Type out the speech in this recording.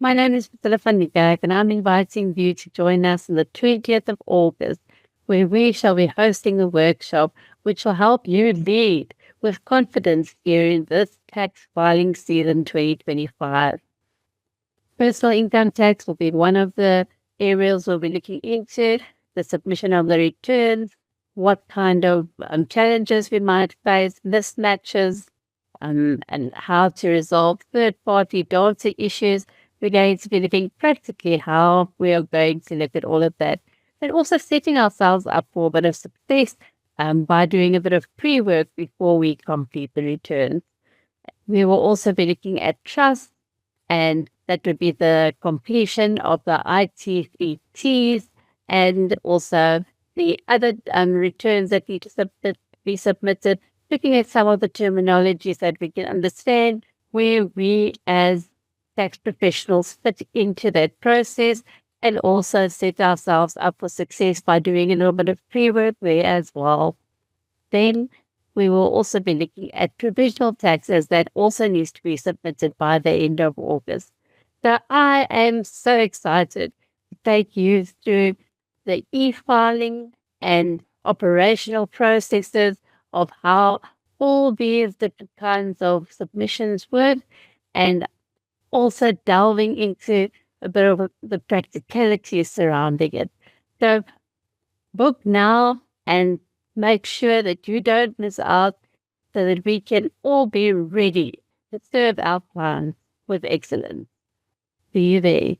My name is Priscilla van Niekerk, and I'm inviting you to join us on the 20th of August, where we shall be hosting a workshop which will help you lead with confidence during this tax filing season 2025. Personal income tax will be one of the areas we'll be looking into, the submission of the returns, what kind of challenges we might face, mismatches, and how to resolve third-party data issues. We're going to be looking practically how we are going to look at all of that, and also setting ourselves up for a bit of success by doing a bit of pre-work before we complete the returns. We will also be looking at trust, and that would be the completion of the IT3Ts and also the other returns that need to be submitted, looking at some of the terminologies that we can understand, where we as tax professionals fit into that process, and also set ourselves up for success by doing a little bit of pre-work there as well. Then we will also be looking at provisional taxes that also needs to be submitted by the end of August. So I am so excited to take you through the e-filing and operational processes of how all these different kinds of submissions work, and also delving into a bit of the practicalities surrounding it. So book now and make sure that you don't miss out, so that we can all be ready to serve our clients with excellence. See you there.